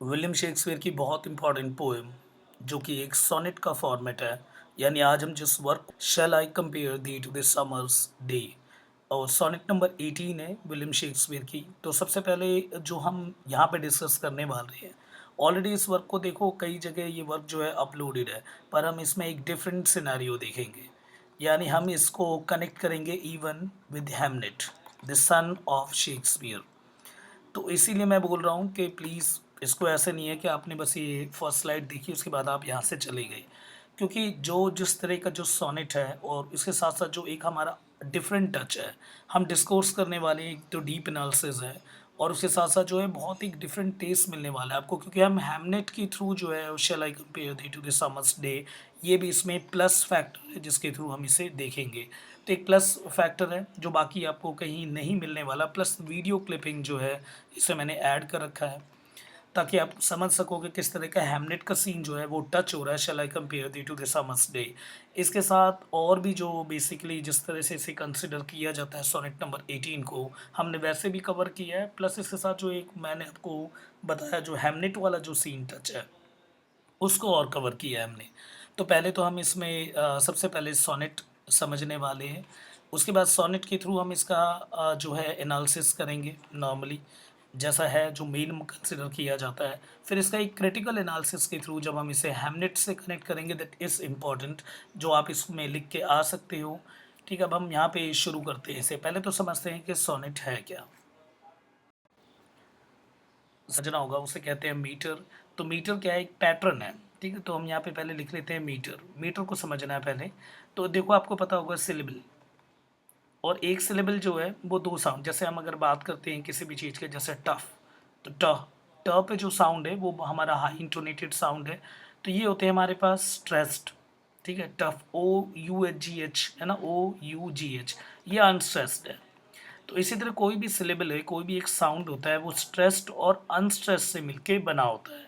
William Shakespeare की बहुत important poem जो कि एक सोनेट का फॉर्मेट है। यानी आज हम जिस work shall I compare thee to the summer's day, और सोनेट नंबर 18 है विलियम शेक्सपियर की। तो सबसे पहले जो हम यहाँ पे डिस्कस करने वाले हैं, ऑलरेडी इस वर्क को देखो, कई जगह ये वर्क जो है अपलोडेड है, पर हम इसमें एक डिफरेंट सिनेरियो देखेंगे। यानी हम इसको कनेक्ट करेंगे even with Hamlet, the son of Shakespeare. तो इसीलिए मैं बोल रहा हूँ कि प्लीज़ इसको ऐसे नहीं है कि आपने बस ये फर्स्ट स्लाइड देखी उसके बाद आप यहाँ से चले गए, क्योंकि जो जिस तरह का जो सोनेट है और इसके साथ साथ जो एक हमारा डिफरेंट टच है, हम डिस्कोर्स करने वाले हैं, एक तो डीप एनालिसिस है, और उसके साथ साथ जो है बहुत एक डिफरेंट टेस्ट मिलने वाला है आपको, क्योंकि हम हैमनेट के थ्रू जो है shall I compare thee to the summer's day, ये भी इसमें प्लस फैक्टर है जिसके थ्रू हम इसे देखेंगे। तो एक प्लस फैक्टर है जो बाकी आपको कहीं नहीं मिलने वाला, प्लस वीडियो क्लिपिंग जो है इसे मैंने ऐड कर रखा है ताकि आप समझ सकोगे किस तरह का हैमलेट का सीन जो है वो टच हो रहा है shall I compare thee to the summer's day. इसके साथ और भी जो बेसिकली जिस तरह से इसे कंसिडर किया जाता है सोनेट नंबर 18 को, हमने वैसे भी कवर किया है, प्लस इसके साथ जो एक मैंने आपको बताया जो हैमलेट वाला जो सीन टच है उसको और कवर किया है हमने। तो पहले तो हम इसमें सबसे पहले सोनेट समझने वाले हैं, उसके बाद सोनेट के थ्रू हम इसका जो है एनालिसिस करेंगे नॉर्मली, जैसा है जो मेन कंसिडर किया जाता है। फिर इसका एक क्रिटिकल एनालिसिस के थ्रू जब हम इसे हैमलेट से कनेक्ट करेंगे, दैट इज़ इम्पॉर्टेंट, जो आप इसमें लिख के आ सकते हो। ठीक है, अब हम यहाँ पे शुरू करते हैं। इसे पहले तो समझते हैं कि सोनेट है क्या। समझना होगा, उसे कहते हैं मीटर। तो मीटर क्या है, एक पैटर्न है। ठीक है, तो हम यहाँ पे पहले लिख लेते हैं मीटर। मीटर को समझना है पहले। तो देखो आपको पता होगा सिलेबल, और एक सिलेबल जो है वो दो साउंड, जैसे हम अगर बात करते हैं किसी भी चीज़ के, जैसे टफ, तो ट ट पे जो साउंड है वो हमारा हाई इंटोनेटेड साउंड है। तो ये होते हैं हमारे पास स्ट्रेस्ड। ठीक है, टफ OUGH है ना, OUGH, ये अनस्ट्रेस्ड है। तो इसी तरह कोई भी सिलेबल है, कोई भी एक साउंड होता है, वो स्ट्रेस्ड और अनस्ट्रेस्ड से मिलके बना होता है।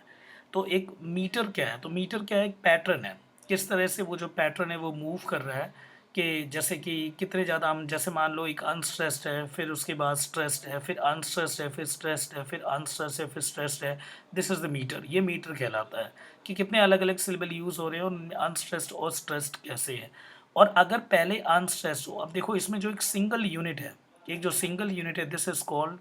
तो एक मीटर क्या है, तो मीटर क्या है, एक पैटर्न है। किस तरह से वो जो पैटर्न है वो मूव कर रहा है, कि जैसे कि कितने ज़्यादा हम, जैसे मान लो एक अनस्ट्रेस्ड है, फिर उसके बाद स्ट्रेस्ड है, फिर अनस्ट्रेस्ड है, फिर स्ट्रेस्ड है, फिर अनस्ट्रेस्ड है, फिर स्ट्रेस्ड है। दिस इज़ द मीटर, ये मीटर कहलाता है कि कितने अलग अलग सिलेबल यूज़ हो रहे हैं और अनस्ट्रेस्ड और स्ट्रेस्ड कैसे है। और अगर पहले अनस्ट्रेस्ड हो, अब देखो इसमें जो एक सिंगल यूनिट है, एक जो सिंगल यूनिट है, दिस इज कॉल्ड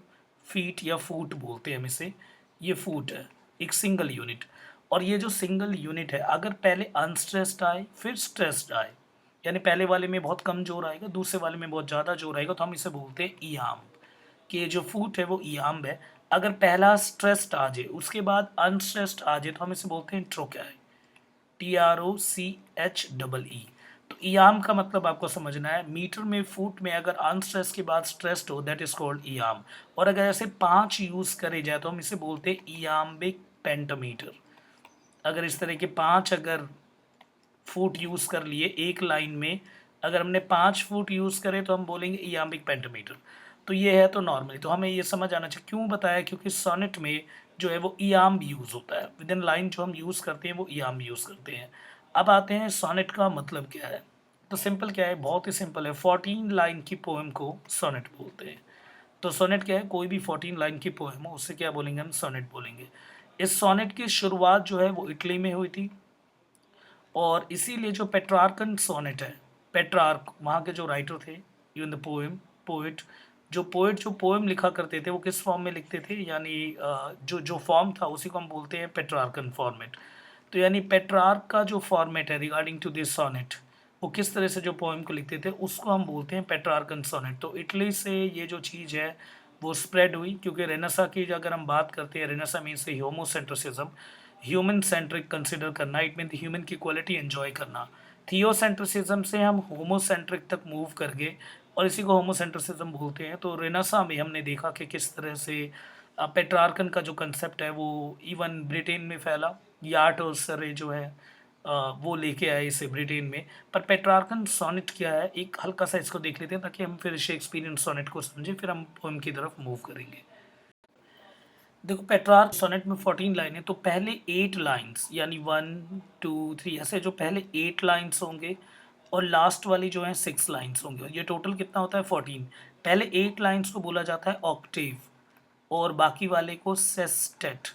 फीट या फूट बोलते हैं हम इसे, ये फूट है, एक सिंगल यूनिट। और ये जो सिंगल यूनिट है, अगर पहले अनस्ट्रेस्ड आए फिर स्ट्रेस्ड आए, यानी पहले वाले में बहुत कम जोर आएगा, दूसरे वाले में बहुत ज़्यादा जोर आएगा, तो हम इसे बोलते हैं ईयाम, कि ये जो फूट है वो ईयाम है। अगर पहला स्ट्रेस्ड आ जाए उसके बाद अनस्ट्रेस्ड आ जाए तो हम इसे बोलते हैं ट्रोकै, TROCH। तो ईयाम का मतलब आपको समझना है, मीटर में फुट में अगर अनस्ट्रेस के बाद स्ट्रेस्ड हो, दैट इज कॉल्ड ईयाम। और अगर ऐसे 5 यूज करे जाए तो हम इसे बोलते हैं ईयाम्बिक पेंटामीटर। अगर इस तरह के 5 अगर फुट यूज कर लिए एक लाइन में, अगर हमने 5 फुट यूज करे तो हम बोलेंगे ईयाम्बिक पेंटामीटर। तो ये है तो नॉर्मली, तो हमें ये समझ आना चाहिए क्यों बताया, क्योंकि सोनेट में जो है वो ईयाम भी यूज़ होता है, विद इन लाइन जो हम यूज़ करते हैं वो ईयाम यूज़ करते हैं। अब आते हैं सोनेट का मतलब क्या है। तो सिंपल क्या है, बहुत ही सिंपल है, 14 लाइन की पोएम को सोनेट बोलते हैं। तो सोनेट क्या है, कोई भी 14 लाइन की पोएम हो उससे क्या बोलेंगे, हम सोनेट बोलेंगे। इस सोनेट की शुरुआत जो है वो इटली में हुई थी, और इसीलिए जो पेट्रार्कन सोनेट है, पेट्रार्क वहाँ के जो राइटर थे, इवन द पोएम, पोएट, जो पोएम लिखा करते थे वो किस फॉर्म में लिखते थे, यानी जो जो फॉर्म था उसी को हम बोलते हैं पेट्रार्कन फॉर्मेट। तो यानी पेट्रार्क का जो फॉर्मेट है रिगार्डिंग टू दिस सोनेट, वो किस तरह से जो पोएम को लिखते थे उसको हम बोलते हैं पेट्रार्कन सोनेट। तो इटली से ये जो चीज़ है वो स्प्रेड हुई, क्योंकि रेनेसा की अगर हम बात करते हैं, renaissance means humocentricism, human centric consider करना, इट मीन ह्यूमन की क्वालिटी एंजॉय करना। थियोसेंट्रिसिज्म से हम होमोसेंट्रिक तक मूव कर गए, और इसी को होमोसेंट्रिसिज्म बोलते हैं। तो रेनेसा में हमने देखा कि किस तरह से पेट्रार्कन का जो कंसेप्ट है वो इवन ब्रिटेन में फैला, यार्ट और सरे जो है वो लेके आए इसे ब्रिटेन में। पर पेट्रार्कन सोनेट क्या है, एक हल्का सा इसको देख लेते हैं ताकि हम फिर शेक्सपियरियन सोनेट को समझें, फिर हम पोएम की तरफ मूव करेंगे। देखो पेट्रार्क सोनेट में 14 लाइन है, तो पहले 8 लाइंस यानी 1 2 3 ऐसे जो पहले 8 लाइंस होंगे, और लास्ट वाली जो है 6 लाइंस होंगे, ये टोटल कितना होता है 14। पहले 8 लाइंस को बोला जाता है ऑक्टेव, और बाकी वाले को सेस्टेट।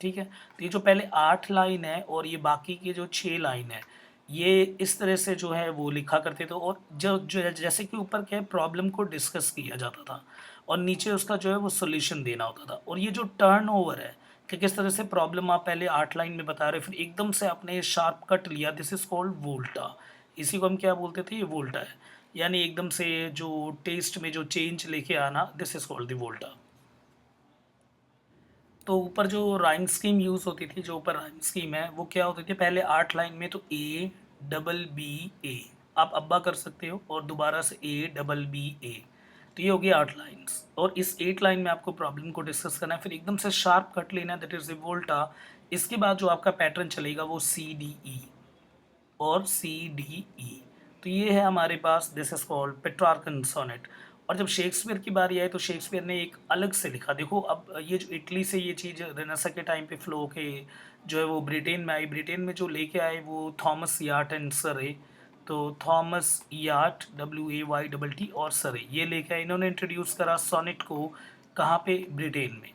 ठीक है? तो ये जो पहले 8 लाइन है और ये बाकी के जो 6 लाइन है, ये इस तरह से जो है वो लिखा करते थे, और जो जैसे कि ऊपर क्या है, प्रॉब्लम को डिस्कस किया जाता था और नीचे उसका जो है वो सॉल्यूशन देना होता था। और ये जो टर्नओवर है कि किस तरह से प्रॉब्लम आप पहले 8 लाइन में बता रहे हो, फिर एकदम से आपने शार्प कट लिया, दिस इज़ कॉल्ड वोल्टा। इसी को हम क्या बोलते थे, ये वोल्टा है। यानी एकदम से जो टेस्ट में जो चेंज लेके आना, दिस इज़ कॉल्ड द वोल्टा। तो ऊपर जो राइम स्कीम यूज़ होती थी, जो ऊपर राइम स्कीम है वो क्या होती थी, पहले 8 लाइन में तो ए डबल बी ए, आप अब्बा कर सकते हो, और दोबारा से ए डबल बी ए, तो ये हो गया 8 लाइन्स। और इस 8 लाइन में आपको प्रॉब्लम को डिस्कस करना है, फिर एकदम से शार्प कट लेना है, दैट इज़ द वोल्टा। इसके बाद जो आपका पैटर्न चलेगा वो सी डी ई और सी डी ई। तो ये है हमारे पास, this is called Petrarchan sonnet. और जब शेक्सपियर की बारी आई तो शेक्सपियर ने एक अलग से लिखा। देखो अब ये जो इटली से ये चीज़ रेनेसा के टाइम पे फ्लो के जो है वो ब्रिटेन में आई, ब्रिटेन में जो लेके आए वो थॉमस याट एंड सरे। तो थॉमस याट, WAYT, और सरे, ये लेके आए, इन्होंने इंट्रोड्यूस करा सोनेट को। कहाँ पे, ब्रिटेन में।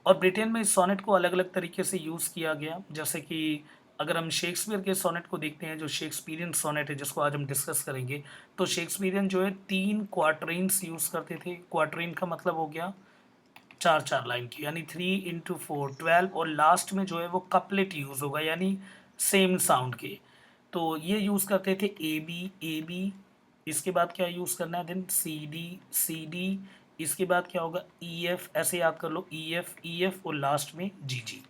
और ब्रिटेन में इस सोनेट को अलग अलग तरीके से यूज़ किया गया, जैसे कि अगर हम शेक्सपियर के सोनेट को देखते हैं, जो शेक्सपियरियन सोनेट है जिसको आज हम डिस्कस करेंगे, तो शेक्सपियरियन जो है 3 क्वार्टरिन्स यूज़ करते थे। क्वार्टरिन का मतलब हो गया 4-4 लाइन की, यानी 3 × 4 12, और लास्ट में जो है वो कपलेट यूज़ होगा, यानी सेम साउंड के। तो ये यूज़ करते थे ए बी, इसके बाद क्या यूज़ करना है, देन सी डी, इसके बाद क्या होगा ई एफ, ऐसे याद कर लो, ई एफ, और लास्ट में जी जी।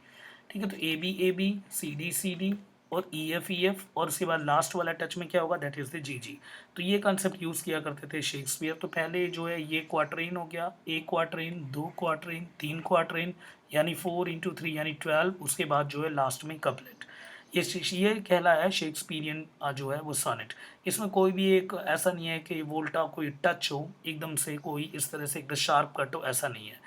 ठीक है, तो ए बी सी डी और ई एफ, और उसके बाद लास्ट वाला टच में क्या होगा, दैट इज़ द जी जी। तो ये कंसेप्ट यूज़ किया करते थे शेक्सपियर। तो पहले जो है ये क्वार्टरिन हो गया, एक क्वार्टरिन, दो क्वार्टरिन, तीन क्वार्टरिन, यानी 4 × 3 यानी 12, उसके बाद जो है लास्ट में कपलेट। ये कहला है शेक्सपियरियन जो है वो सोनेट। इसमें कोई भी एक ऐसा नहीं है कि वोल्टा कोई टच हो एकदम से, कोई इस तरह से एकदम शार्प कट हो, ऐसा नहीं है।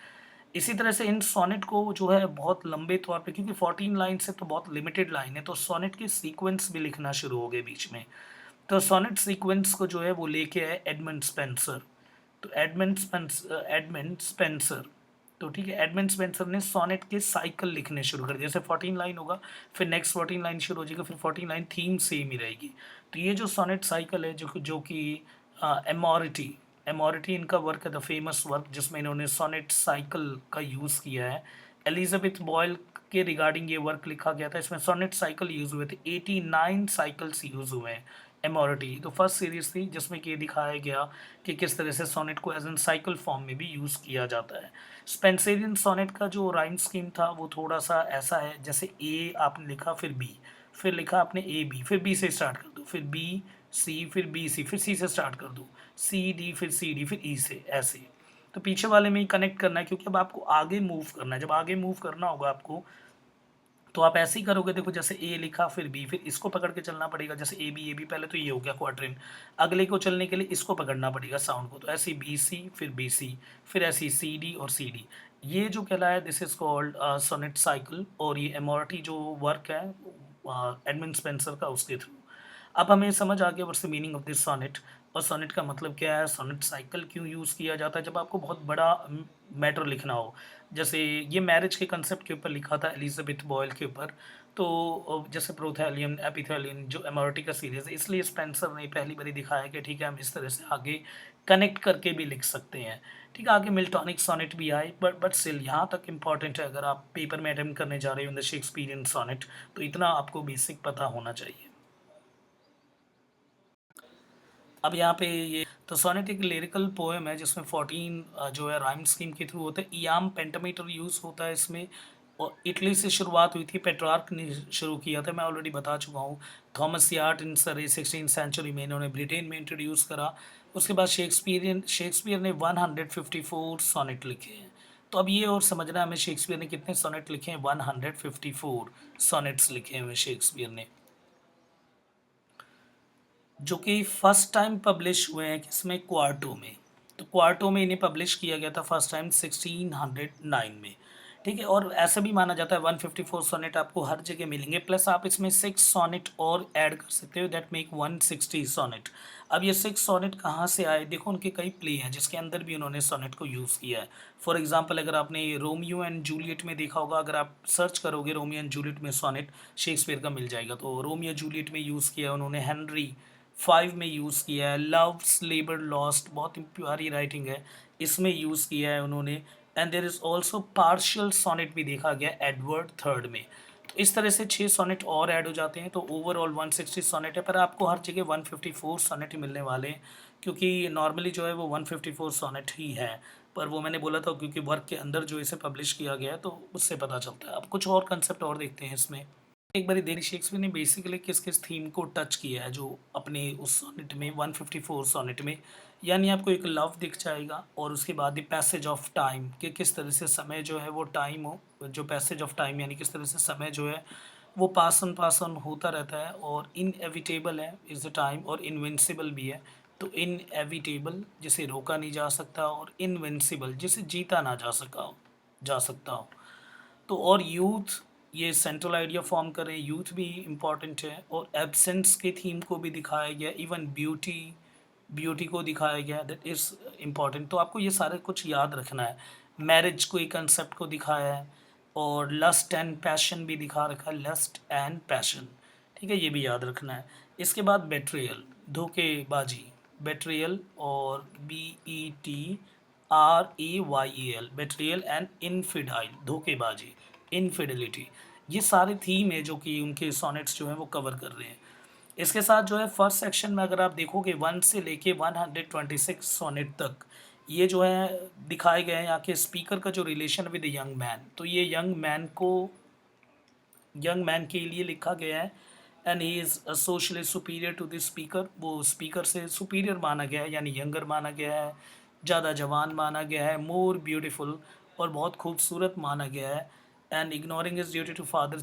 इसी तरह से इन सोनेट को जो है बहुत लंबे तौर पे, क्योंकि 14 लाइन से तो बहुत लिमिटेड लाइन है, तो सोनेट के सीक्वेंस भी लिखना शुरू हो गए बीच में। तो सोनेट सीक्वेंस को जो है वो लेके आए एडमंड स्पेंसर। तो एडमंड स्पेंसर, तो ठीक है, एडमंड स्पेंसर ने सोनेट के साइकिल लिखने शुरू कर दिए। जैसे 14 लाइन होगा, फिर नेक्स्ट 14 लाइन शुरू हो जाएगा, फिर 14 लाइन थीम सेम ही रहेगी। तो ये जो सोनेट साइकिल है, जो कि एमोरिटी एमोरिटी इनका वर्क है, द फेमस वर्क, जिसमें इन्होंने सोनेट साइकिल का यूज़ किया है। एलिजाबेथ बॉयल के रिगार्डिंग ये वर्क लिखा गया था, इसमें सोनेट साइकिल यूज़ हुए थे, 89 साइकिल्स यूज़ हुए हैं। एमोरिटी तो फर्स्ट सीरीज थी जिसमें कि ये दिखाया गया कि किस तरह से सोनेट को एज एन साइकिल फॉर्म में भी यूज़ किया जाता है। स्पेंसरियन सोनेट का जो राइम स्कीम था वो थोड़ा सा ऐसा है, जैसे ए आपने लिखा, फिर बी, फिर लिखा आपने ए बी, फिर बी से स्टार्ट कर दो, फिर बी सी, फिर बी सी, फिर सी से स्टार्ट कर दो, सी डी, फिर सी डी, फिर ई से, ऐसे। तो पीछे वाले में ही कनेक्ट करना है, क्योंकि अब आपको आगे मूव करना है। जब आगे मूव करना होगा आपको, तो आप ऐसे ही करोगे। देखो जैसे ए लिखा, फिर बी, फिर इसको पकड़ के चलना पड़ेगा, जैसे ए बी, पहले तो ये हो गया क्वाड्रिन, अगले को चलने के लिए इसको पकड़ना पड़ेगा साउंड को, तो ऐसे बी सी, फिर बी सी, फिर ऐसी सी डी और सी डी। ये जो कहला है, this is called sonnet cycle. और ये एमोरिटी जो वर्क है एडमंड स्पेंसर का, उसके थ्रू। अब हमें समझ आ गया what's the meaning of this sonnet, और सोनेट का मतलब क्या है, सोनेट साइकिल क्यों यूज़ किया जाता है जब आपको बहुत बड़ा मैटर लिखना हो। जैसे ये मैरिज के कंसेप्ट के ऊपर लिखा था एलिजाबेथ बॉयल के ऊपर। तो जैसे प्रोथैलियन, एपिथेलियन, जो एमोरिटी का सीरीज़ है, इसलिए स्पेंसर ने पहली बारी दिखाया कि ठीक है, हम इस तरह से आगे कनेक्ट करके भी लिख सकते हैं। ठीक है, आगे मिल्टॉनिक सोनेट भी आए, बट स्टिल यहाँ तक इम्पॉर्टेंट है, अगर आप पेपर में अटेम्प्ट करने जा रहे हो इन द शेक्सपियरियन सोनेट, तो इतना आपको बेसिक पता होना चाहिए। अब यहाँ पे ये तो सोनेट एक लिरिकल पोएम है जिसमें 14 जो है राइम स्कीम के थ्रू होता है। इयाम पेंटामीटर यूज़ होता है इसमें, और इटली से शुरुआत हुई थी, पेट्रार्क ने शुरू किया था, मैं ऑलरेडी बता चुका हूँ। थॉमस याट इन सरे 16th सेंचुरी में इन्होंने ब्रिटेन में इंट्रोड्यूस करा। उसके बाद शेक्सपियर ने 154 सोनेट लिखे हैं। तो अब ये और समझना है हमें, शेक्सपियर ने कितने सोनेट लिखे हैं, 154 सोनेट्स लिखे हुए शेक्सपियर ने, जो कि फर्स्ट टाइम पब्लिश हुए हैं किसमें, क्वार्टो में। तो क्वार्टो में इन्हें पब्लिश किया गया था फर्स्ट टाइम 1609 में। ठीक है? और ऐसा भी माना जाता है 154 सोनेट आपको हर जगह मिलेंगे, प्लस आप इसमें 6 सोनेट और ऐड कर सकते हो, दैट मेक 160 सोनेट। अब ये 6 सोनेट कहाँ से आए? देखो उनके कई प्ले हैं जिसके अंदर भी उन्होंने सोनेट को यूज़ किया है। फॉर एग्ज़ाम्पल अगर आपने रोमियो एंड जूलियट में देखा होगा, अगर आप सर्च करोगे रोमियो एंड जूलियट में सोनेट, शेक्सपियर का मिल जाएगा। तो रोमियो जूलियट में यूज़ किया है उन्होंने, हेनरी 5 में यूज़ किया है, लव्स लेबर लॉस्ट बहुत ही प्यारी राइटिंग है, इसमें यूज़ किया है उन्होंने। And there is also partial sonnet भी देखा गया एडवर्ड थर्ड में। तो इस तरह से 6 सोनेट और ऐड हो जाते हैं, तो ओवरऑल 160 सोनेट है, पर आपको हर जगह 154 सोनेट ही मिलने वाले हैं, क्योंकि नॉर्मली जो है वो 154 सोनेट ही है। पर वो मैंने बोला था क्योंकि वर्क के अंदर जो इसे पब्लिश किया गया है तो उससे पता चलता है। अब कुछ और कंसेप्ट और देखते हैं इसमें। एक बारी देरी शेक्सपियर ने बेसिकली किस-किस थीम को टच किया है जो अपने उस सोनेट में 154 सोनेट में, यानी आपको एक लव दिख जाएगा और उसके बाद द पैसेज ऑफ टाइम कि किस तरह से समय जो है वो टाइम हो, जो पैसेज ऑफ टाइम यानी किस तरह से समय जो है वो पास ऑन होता रहता है, और इनएविटेबल है इज़ द टाइम, और इनविंसिबल भी है। तो इनएविटेबल जिसे रोका नहीं जा सकता, और इनविंसिबल जिसे जीता ना जा सकता हो। तो और यूथ ये सेंट्रल आइडिया फॉर्म कर रहे हैं, यूथ भी इम्पॉर्टेंट है, और एब्सेंस के थीम को भी दिखाया गया, इवन ब्यूटी ब्यूटी को दिखाया गया, दैट इज़ इम्पॉर्टेंट। तो आपको ये सारे कुछ याद रखना है। मैरिज को एक कंसेप्ट को दिखाया है, और लस्ट एंड पैशन भी दिखा रखा है, लस्ट एंड पैशन, ठीक है, ये भी याद रखना है। इसके बाद बेट्रियल, धोखेबाजी, बेट्रियल, और BETRAYEL, बेट्रियल एंड इनफिडाइल, धोखेबाजी, इनफिdelity, ये सारे थीम है जो कि उनके सोनेट्स जो हैं वो कवर कर रहे हैं। इसके साथ जो है फर्स्ट सेक्शन में अगर आप देखोगे 1 से लेके 126 सोनेट तक, ये जो है दिखाए गए हैं यहाँ के स्पीकर का जो रिलेशन विद यंग मैन। तो ये यंग मैन के लिए लिखा गया है, and he is socially superior to the speaker, वो स्पीकर से सुपीरियर माना गया है, यानी यंगर माना गया है, ज़्यादा जवान माना गया है, मोर ब्यूटीफुल, और बहुत खूबसूरत माना गया है। And ignoring is duty to father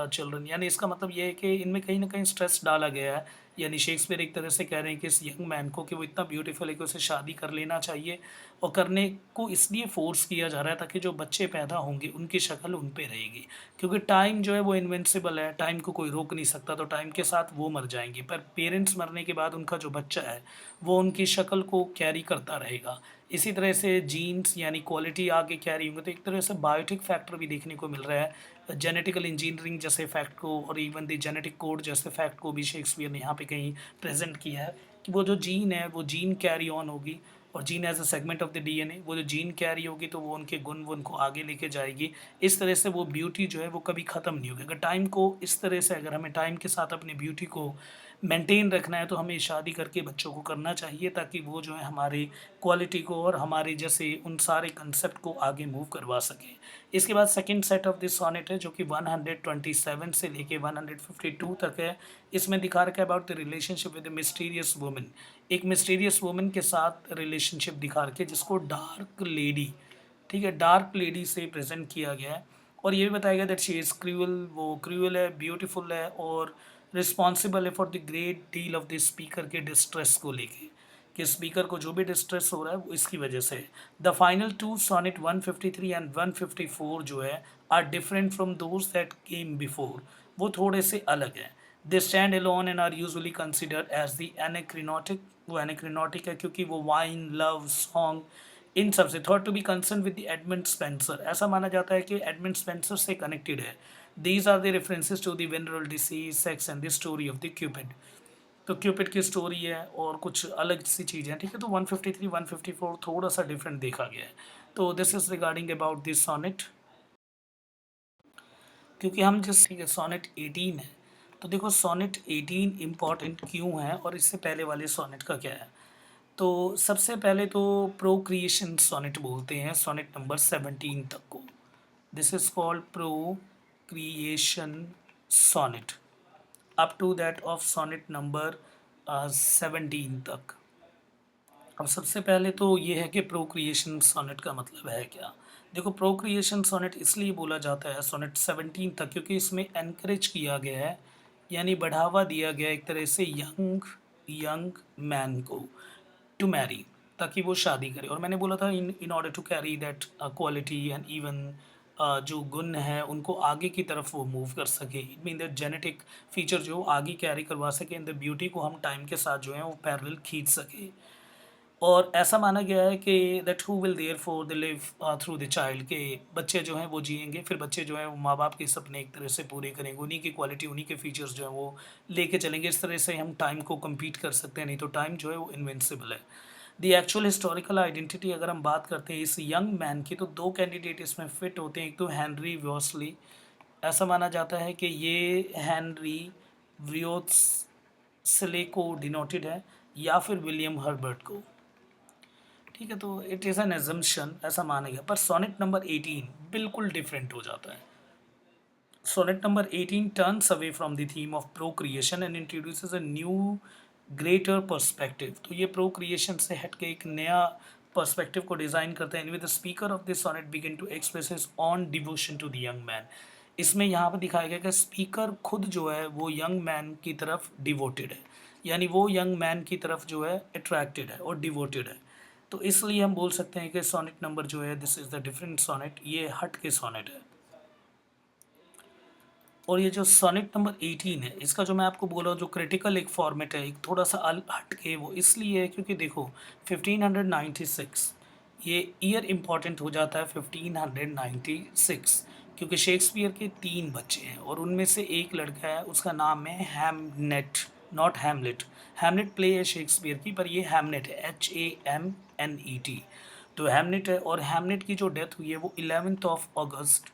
children, यानी इसका मतलब ये है कि इनमें कहीं ना कहीं स्ट्रेस डाला गया है, यानी शेक्सपियर एक तरह से कह रहे हैं कि इस यंग मैन को कि वो इतना ब्यूटीफुल है कि उसे शादी कर लेना चाहिए, और करने को इसलिए फोर्स किया जा रहा है ताकि जो बच्चे पैदा होंगे उनकी शक्ल उन पे रहेगी, क्योंकि टाइम जो है वो इनविंसिबल है, टाइम को कोई रोक नहीं सकता, तो टाइम के साथ वो मर जाएंगे, पर पेरेंट्स मरने के बाद उनका जो बच्चा है वो उनकी शक्ल को कैरी करता रहेगा। इसी तरह से जीन्स यानी क्वालिटी आगे कैरी होंगे, तो एक तरह से बायोटिक फैक्टर भी देखने को मिल रहा है, जेनेटिकल इंजीनियरिंग जैसे फैक्ट को, और इवन द जेनेटिक कोड जैसे फैक्ट को भी शेक्सपियर ने यहाँ पे कहीं प्रेजेंट किया है, कि वो जो जीन है वो जीन कैरी ऑन होगी, और gene as a segment of the DNA, वो जो जीन कैरी होगी तो वो उनके गुण वो उनको आगे लेके जाएगी। इस तरह से वो ब्यूटी जो है वो कभी ख़त्म नहीं होगी। अगर टाइम को इस तरह से, अगर हमें टाइम के साथ अपनी ब्यूटी को मेंटेन रखना है तो हमें शादी करके बच्चों को करना चाहिए, ताकि वो जो है हमारी क्वालिटी को और हमारे जैसे उन सारे कंसेप्ट को आगे मूव करवा सकें। इसके बाद second set of this sonnet है जो कि 127 से लेके 152 तक है। इसमें दिखा रखा है about the relationship with the mysterious woman, एक मिस्टीरियस वुमन के साथ रिलेशनशिप दिखा रखे जिसको डार्क लेडी, ठीक है, डार्क लेडी से प्रेजेंट किया गया है, और ये भी बताया गया दैट शी इज़ क्रूअल, वो क्रूअल है, ब्यूटीफुल है, और रिस्पॉन्सिबल है for the great deal of the speaker के डिस्ट्रेस को लेके, कि स्पीकर को जो भी डिस्ट्रेस हो रहा है वो इसकी वजह से है। The final two sonnet 153 and 154 जो है are different from those that came before, वो थोड़े से अलग हैं। They stand alone and are usually considered as the anacreontic, वो एनेक्रिनोटिक है क्योंकि वो वाइन, लव, सॉन्ग, इन सब से thought to be concern with the Edmund Spenser, ऐसा माना जाता है कि एडमंड स्पेंसर से कनेक्टेड है। These are the references to the venereal disease, sex and the story of the Cupid, तो क्यूपिड की स्टोरी है और कुछ अलग सी चीज़ें, ठीक है। तो 153 154 थोड़ा सा डिफरेंट देखा गया है। तो this is regarding about this sonnet, क्योंकि हम जिस, ठीक है, सोनेट 18 है, तो देखो सोनेट 18 इम्पॉर्टेंट क्यों है और इससे पहले वाले सोनेट का क्या है। तो सबसे पहले तो प्रोक्रिएशन सोनेट बोलते हैं सोनेट नंबर 17 तक को, this is called procreation sonnet, up to that of sonnet number 17 तक। अब सबसे पहले तो ये है कि प्रोक्रिएशन सोनेट का मतलब है क्या। देखो प्रोक्रिएशन सोनेट इसलिए बोला जाता है सोनेट 17 तक क्योंकि इसमें एनकरेज किया गया है, यानी बढ़ावा दिया गया एक तरह से यंग यंग मैन को टू मैरी, ताकि वो शादी करे। और मैंने बोला था in in order to carry that quality and even जो गुण हैं उनको आगे की तरफ वो मूव कर सके। It mean that genetic feature जो आगे कैरी करवा सके एंड द ब्यूटी को हम टाइम के साथ जो है वो पैरेलल खींच सके। और ऐसा माना गया है कि that who will therefore they live through the child, के बच्चे जो हैं वो जिएंगे, फिर बच्चे जो हैं वो माँ बाप के सपने एक तरह से पूरे करेंगे, उन्हीं की क्वालिटी उन्हीं के फीचर्स जो हैं वो लेके चलेंगे। इस तरह से हम टाइम को compete कर सकते हैं, नहीं तो टाइम जो है वो इनविंसिबल है। द एक्चुअल हिस्टोरिकल आइडेंटिटी अगर हम बात करते हैं इस यंग मैन की, तो दो कैंडिडेट इसमें फिट होते हैं। एक तो हेनरी व्योस्ली, ऐसा माना जाता है कि ये हेनरी व्योत्सले को डिनोटेड है, या फिर विलियम हर्बर्ट को। ठीक है, तो इट इज़ एन एजम्पशन, ऐसा माना गया। पर सोनेट नंबर 18 बिल्कुल डिफरेंट हो जाता है। Sonnet number 18 turns away from the theme of procreation and introduces a new greater perspective. तो ये प्रोक्रिएशन से हट के एक नया पर्सपेक्टिव को डिज़ाइन करते हैं। With the speaker of this sonnet begin to express his own devotion to the young man. इसमें यहाँ पर दिखाया गया कि स्पीकर खुद जो है वो यंग मैन की तरफ डिवोटेड है, यानी वो यंग मैन की तरफ जो है अट्रैक्टेड है और डिवोटेड है। तो इसलिए हम बोल सकते हैं कि सोनेट नंबर जो है this is the different sonnet, ये हट के सोनेट है। और ये जो सोनेट नंबर 18 है, इसका जो मैं आपको बोल रहा हूँ जो क्रिटिकल एक फॉर्मेट है, एक थोड़ा सा हट के, वो इसलिए है क्योंकि देखो 1596 ये ईयर इम्पॉर्टेंट हो जाता है। 1596 क्योंकि शेक्सपियर के 3 बच्चे हैं और उनमें से एक लड़का है, उसका नाम है Hamnet, not Hamlet. Hamlet play है शेक्सपियर की, पर ये हैमनेट है, HAMNET। तो हैमनेट है, और हैमनेट की जो डेथ हुई है वो 11th ऑफ अगस्त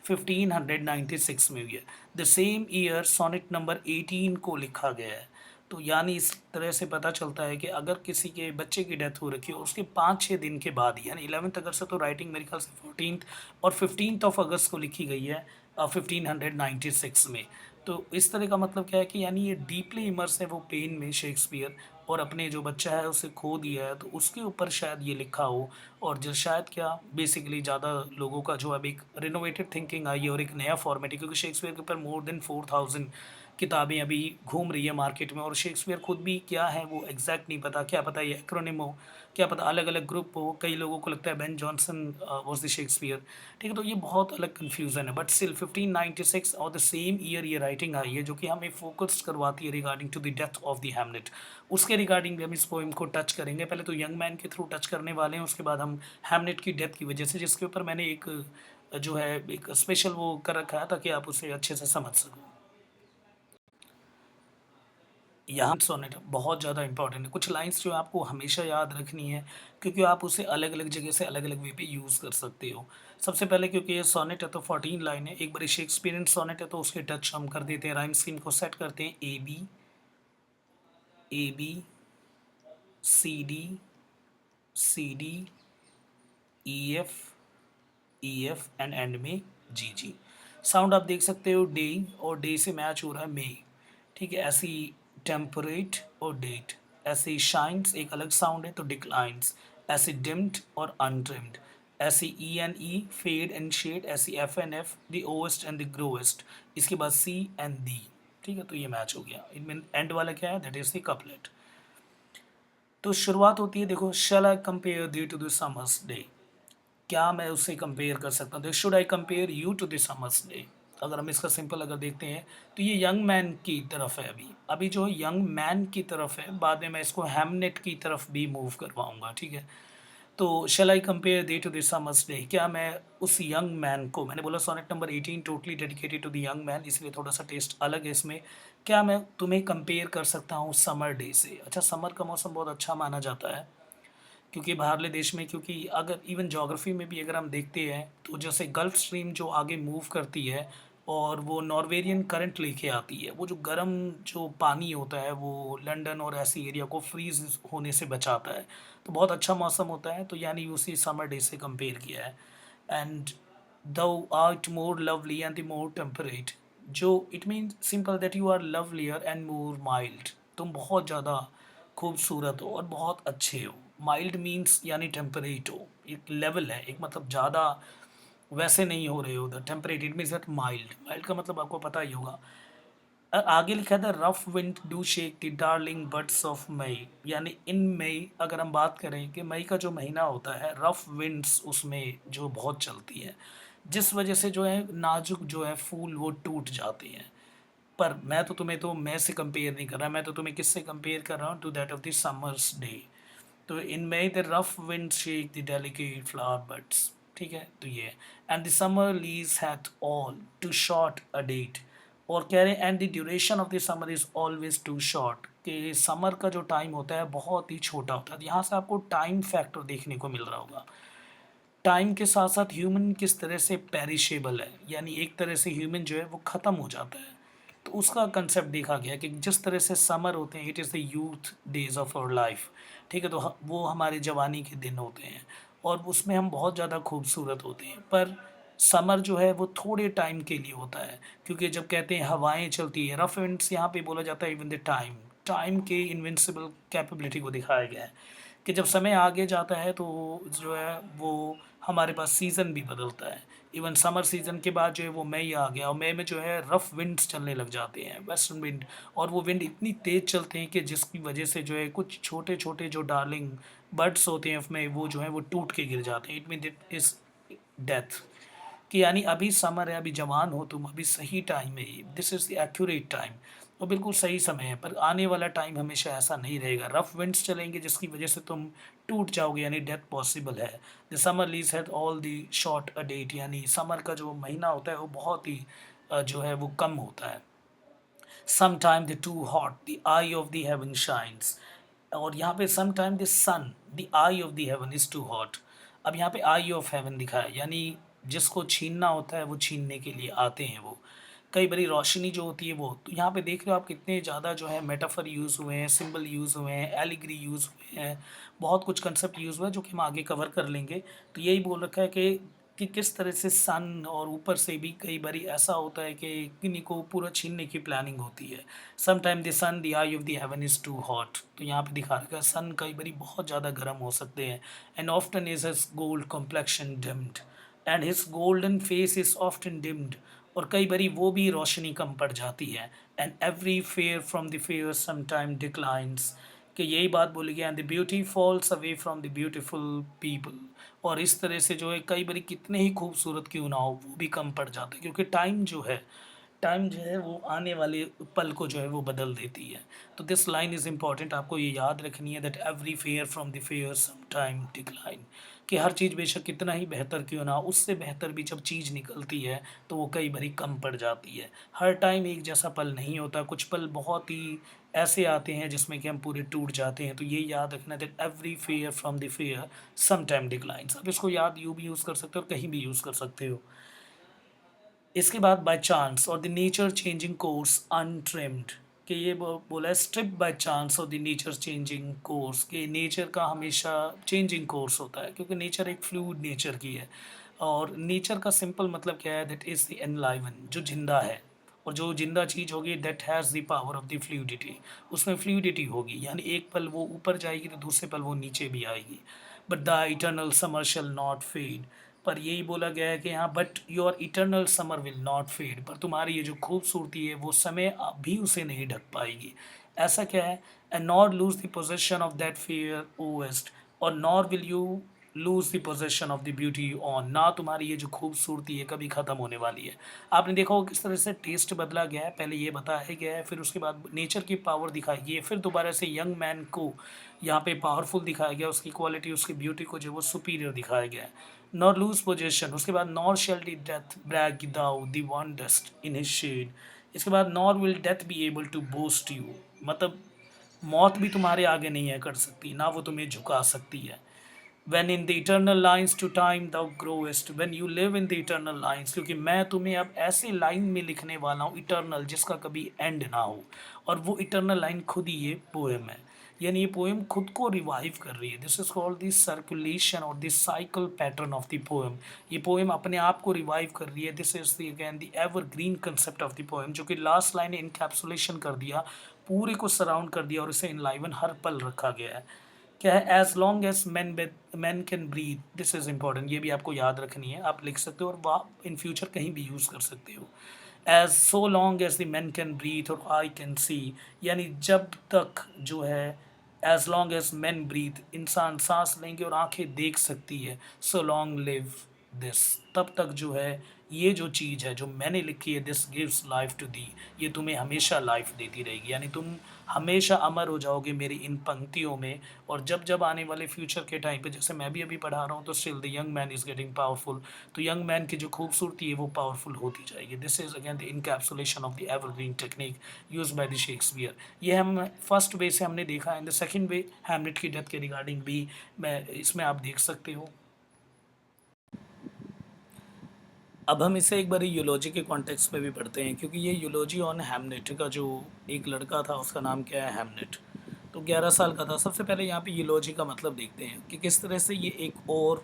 1596 में हुई है। The same year sonnet number 18 को लिखा गया है। तो यानी इस तरह से पता चलता है कि अगर किसी के बच्चे की डेथ हो रखी है उसके 5-6 दिन के बाद ही, यानी 11th अगस्त से, तो राइटिंग मेरे ख्याल से 14th और 15th ऑफ अगस्त को लिखी गई है 1596 में। तो इस तरह का मतलब क्या है कि यानी ये डीपली इमर्स है वो पेन में शेक्सपियर, और अपने जो बच्चा है उसे खो दिया है, तो उसके ऊपर शायद ये लिखा हो। और जो शायद क्या बेसिकली ज़्यादा लोगों का जो अब एक रिनोवेटेड थिंकिंग आई है और एक नया फॉर्मेट है, क्योंकि शेक्सपियर के ऊपर मोर देन 4000 किताबें अभी घूम रही है मार्केट में, और शेक्सपियर खुद भी क्या है वो एग्जैक्ट नहीं पता। क्या पता ये एक्रोनिम हो, क्या पता अलग अलग ग्रुप हो, कई लोगों को लगता है Ben Jonson was the Shakespeare. ठीक है, तो ये बहुत अलग कन्फ्यूज़न है। बट स्टिल 1596 और द सेम ईयर ये राइटिंग आई है, जो कि हमें फोकस करवाती है regarding to the death of the Hamlet. उसके रिगार्डिंग भी हम इस पोइम को टच करेंगे। पहले तो यंग मैन के थ्रू टच करने वाले हैं, उसके बाद हम हैमलेट की डेथ की वजह से, जिसके ऊपर मैंने एक जो है एक स्पेशल वो कर रखा है ताकि आप उसे अच्छे से समझ सको। यहाँ सोनेट बहुत ज़्यादा इंपॉर्टेंट है। कुछ लाइंस जो आपको हमेशा याद रखनी है, क्योंकि आप उसे अलग अलग जगह से अलग अलग वे पे यूज़ कर सकते हो। सबसे पहले क्योंकि ये सोनेट है तो 14 लाइन है, एक बड़ी शेक्सपियरियन सोनेट है, तो उसके टच हम कर देते हैं, राइम स्कीम को सेट करते हैं। A B C D E F and and में G। साउंड आप देख सकते हो डे, और डे से मैच हो रहा है मे। ठीक है, ऐसी टेम्परेट और डेट, ऐसे शाइन्स एक अलग साउंड है तो डिक्लाइंस, ऐसे डिम्ड और अनट्रिम्ड, ऐसे E फेड एंड शेड, ऐसी FNF द ओएस्ट एंड द ग्रोएस्ट, इसके बाद C एंड D। ठीक है, तो ये मैच हो गया। इनमें एंड वाला क्या है, दैट इज द कपलेट। तो शुरुआत होती है, देखो, shall I compare thee to the summer's day, क्या मैं उससे कंपेयर कर सकता हूँ। तो should I compare you to the summer's day, अगर हम इसका सिंपल अगर देखते हैं तो ये यंग मैन की तरफ है। अभी अभी जो यंग मैन की तरफ है, बाद में मैं इसको हैमनेट की तरफ भी मूव करवाऊंगा। ठीक है, तो shall I compare day to the summer's day, क्या मैं उस यंग मैन को, मैंने बोला sonnet number 18 totally dedicated to the young man, इसलिए थोड़ा सा टेस्ट अलग है इसमें। क्या मैं तुम्हें कंपेयर कर सकता हूँ समर डे से। अच्छा, समर का मौसम बहुत अच्छा माना जाता है, क्योंकि बाहरले देश में, क्योंकि अगर इवन ज्योग्राफी में भी अगर हम देखते हैं तो जैसे गल्फ स्ट्रीम जो आगे मूव करती है और वो नॉर्वेरियन करंट लेके आती है, वो जो गर्म जो पानी होता है वो लंदन और ऐसी एरिया को फ्रीज होने से बचाता है, तो बहुत अच्छा मौसम होता है। तो यानी उसी समर डे से कंपेयर किया है। And thou art more lovely and the more temperate, जो it mean simple that you are lovelier and more mild, तुम बहुत ज़्यादा खूबसूरत हो और बहुत अच्छे हो। माइल्ड मीन्स यानी टेम्परेट हो, एक लेवल है, एक मतलब ज़्यादा वैसे नहीं हो रहे हो। The temperate it means that mild, mild का मतलब आपको पता ही होगा। आगे लिखा था rough wind do shake the darling birds of May, यानी इन मई अगर हम बात करें कि मई का जो महीना होता है, रफ विंड्स उसमें जो बहुत चलती है, जिस वजह से जो है नाजुक जो है फूल वो टूट जाते हैं। पर मैं तो तुम्हें तो मैं से कंपेयर नहीं कर रहा, मैं तो तुम्हें किससे कंपेयर कर रहा हूँ, to that of the summer's day. तो in May the rough wind shake the delicate flower buds, ठीक है, तो ये and the summer leaves hath all too short a date, और कह रहे हैं and the duration of the summer is always too short, कि समर का जो टाइम होता है बहुत ही छोटा होता है। यहाँ से आपको टाइम फैक्टर देखने को मिल रहा होगा। टाइम के साथ साथ ह्यूमन किस तरह से पेरिशेबल है, यानी एक तरह से ह्यूमन जो है वो ख़त्म हो जाता है। तो उसका कंसेप्ट देखा गया कि जिस तरह से समर होते हैं, it is the youth days of our life, ठीक है, तो वो हमारे जवानी के दिन होते हैं और उसमें हम बहुत ज़्यादा खूबसूरत होते हैं। पर समर जो है वो थोड़े टाइम के लिए होता है, क्योंकि जब कहते हैं हवाएं चलती है, रफ विंड्स यहाँ पे बोला जाता है इवन द टाइम, टाइम के इनविंसिबल कैपेबिलिटी को दिखाया गया है कि जब समय आगे जाता है तो जो है वो हमारे पास सीज़न भी बदलता है। इवन समर सीज़न के बाद जो है वो मई आ गया, और मई में जो है रफ़ विंड्स चलने लग जाते हैं, वेस्टर्न विंड, और वो विंड इतनी तेज़ चलते हैं कि जिसकी वजह से जो है कुछ छोटे-छोटे जो डार्लिंग बर्ड्स होते हैं उसमें वो जो है वो टूट के गिर जाते हैं। It mean it is death, कि यानी अभी समर है, अभी जवान हो तुम, अभी सही टाइम है ये, this is the accurate time, तो बिल्कुल सही समय है। पर आने वाला टाइम हमेशा ऐसा नहीं रहेगा, रफ विंड्स चलेंगे जिसकी वजह से तुम टूट जाओगे, यानी डेथ पॉसिबल है। The summer leaves had all the short a date, यानी समर का जो महीना होता है वो बहुत ही जो है वो कम होता है। Some time the too hot the eye of the heaven shines, और यहाँ पे some time the sun the eye of the heaven is too hot. अब यहाँ पे आई ऑफ हेवन दिखा है, यानी जिसको छीनना होता है वो छीनने के लिए आते हैं वो। कई बारी रोशनी जो होती है वो, तो यहाँ पे देख रहे हो आप कितने ज़्यादा जो है मेटाफर यूज़ हुए हैं, सिंबल यूज़ हुए हैं, एलिग्री यूज़ हुए हैं, बहुत कुछ कंसेप्ट यूज़ हुआ है जो कि हम आगे कवर कर लेंगे। तो यही बोल रखा है कि किस तरह से सन, और ऊपर से भी कई बारी ऐसा होता है कि किन्हीं को पूरा छीनने की प्लानिंग होती है। Sometime the sun the eye of the heaven is too hot, तो यहाँ पे दिखा रखा है सन कई बारी बहुत ज़्यादा गर्म हो सकते हैं। And often is his gold complexion deemed, and his golden face is often deemed, और कई बारी वो भी रोशनी कम पड़ जाती है। And every fair from the fair sometime declines, कि यही बात बोली गई, and the beauty falls away from the beautiful people, और इस तरह से जो है कई बारी कितने ही खूबसूरत क्यों ना हो वो भी कम पड़ जाता है, क्योंकि टाइम जो है वो आने वाले पल को जो है वो बदल देती है। तो दिस लाइन इज़ इम्पॉर्टेंट, आपको ये याद रखनी है, that every fair from the fair some time decline, कि हर चीज़ बेशक कितना ही बेहतर क्यों ना हो, उससे बेहतर भी जब चीज़ निकलती है तो वो कई बारी कम पड़ जाती है। हर टाइम एक जैसा पल नहीं होता, कुछ पल बहुत ही ऐसे आते हैं जिसमें कि हम पूरे टूट जाते हैं। तो ये याद रखना, that every fair from the fair some time declines. अब इसको याद यूँ भी यूज़ कर सकते हो और कहीं भी यूज़ कर सकते हो। इसके बाद बाय चांस और the nature changing course untrimmed, कि ये बोला है स्ट्रिप बाय चांस और द नेचर चेंजिंग कोर्स, कि नेचर का हमेशा चेंजिंग कोर्स होता है, क्योंकि नेचर एक फ्लूइड नेचर की है। और नेचर का सिंपल मतलब क्या है, दैट इज़ द एनलाइवन, जो जिंदा है, और जो जिंदा चीज़ होगी that has the power of the fluidity, उसमें फ्लूइडिटी होगी, यानी एक पल वो ऊपर जाएगी तो दूसरे पल वो नीचे भी आएगी। But the eternal summer shall not fade, पर यही बोला गया है कि हाँ but your eternal summer will not fade, पर तुम्हारी ये जो खूबसूरती है वो समय भी उसे नहीं ढक पाएगी। ऐसा क्या है, and nor lose the possession of that fair owest, और nor will you lose the possession of the beauty on, ना तुम्हारी ये जो खूबसूरती है कभी ख़त्म होने वाली है। आपने देखा होगा किस तरह से टेस्ट बदला गया है, पहले ये बताया गया है, फिर उसके बाद नेचर की पावर दिखाई गई है, फिर दोबारा से यंग मैन को यहाँ पे पावरफुल दिखाया गया, उसकी क्वालिटी उसकी ब्यूटी को जो वो सुपीरियर दिखाया गया है। नॉर लूज पोजेशन, उसके बाद nor shall thee death brag thou thee wanderest in his shade, इसके बाद nor will death be able to boast you, मतलब मौत भी तुम्हारे आगे नहीं है कर सकती, ना वो तुम्हें झुका सकती है। when in the eternal lines to time thou growest, when you live in the eternal lines, क्योंकि मैं तुम्हें अब ऐसे लाइन में लिखने वाला हूँ इटर्नल, जिसका कभी एंड ना हो, और वो इटर्नल लाइन खुद ही ये पोएम है, यानी ये पोएम खुद को रिवाइव कर रही है। This is called the circulation और the cycle pattern of the poem, ये पोएम अपने आप को रिवाइव कर रही है। This is the again the evergreen concept of the poem, जो कि लास्ट लाइन ने इनकैप्सुलेशन कर दिया, पूरे को सराउंड कर दिया, और इसे इनलाइवन हर पल रखा गया है। क्या है, as long as man can breathe, this is important, ये भी आपको याद रखनी है, आप लिख सकते हो और वह इन फ्यूचर कहीं भी यूज़ कर सकते हो। As so long as the man can breathe और आई कैन सी, यानी जब तक जो है as long as man breathe, इंसान सांस लेंगे और आंखें देख सकती है, सो लॉन्ग लिव दिस, तब तक जो है ये जो चीज़ है जो मैंने लिखी है, this gives life to thee, ये तुम्हें हमेशा लाइफ देती रहेगी, यानी तुम हमेशा अमर हो जाओगे मेरी इन पंक्तियों में। और जब जब आने वाले फ्यूचर के टाइम पे, जैसे मैं भी अभी पढ़ा रहा हूँ, तो still the young man is getting powerful, तो यंग मैन की जो खूबसूरती है वो पावरफुल होती जाएगी। This is again the encapsulation of the evergreen technique use by the Shakespeare. ये हम फर्स्ट वे से हमने देखा है। In the second way Hamlet की डेथ के रिगार्डिंग भी मैं इसमें आप देख सकते हो। अब हम इसे एक बारी यूलॉजी के कॉन्टेक्स्ट में भी पढ़ते हैं, क्योंकि ये यूलॉजी ऑन हैमलेट का जो एक लड़का था उसका नाम क्या है, हैमलेट, तो 11 साल का था। सबसे पहले यहाँ पे यूलॉजी का मतलब देखते हैं कि किस तरह से ये एक और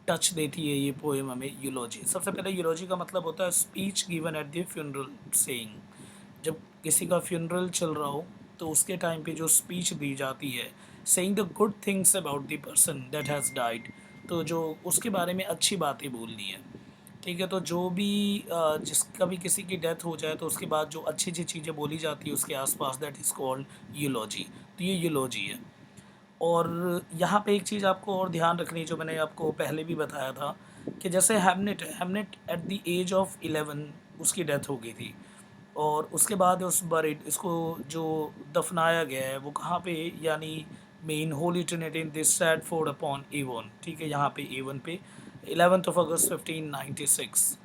टच देती है ये पोएम हमें यूलॉजी। सबसे पहले यूलॉजी का मतलब होता है speech given at the funeral saying. जब किसी का फ्यूनरल चल रहा हो तो उसके टाइम पे जो स्पीच दी जाती है, saying the good things about the person that has died, तो जो उसके बारे में अच्छी बातें बोलनी है। ठीक है, तो जो भी जिसका भी किसी की डेथ हो जाए तो उसके बाद जो अच्छी अच्छी चीज़ें बोली जाती है उसके आसपास, दैट इज़ कॉल्ड यूलॉजी। तो ये यूलॉजी है। और यहाँ पे एक चीज़ आपको और ध्यान रखनी है, जो मैंने आपको पहले भी बताया था, कि जैसे हैमनेट है, Hamnet at the age of 11 उसकी डेथ हो गई थी। और उसके बाद उस बरिड इसको जो दफनाया गया है वो कहाँ पे, यानी main Holy Trinity in this Stratford upon Avon, ठीक है, यहाँ पे एवन पे 11 अगस्त 1596।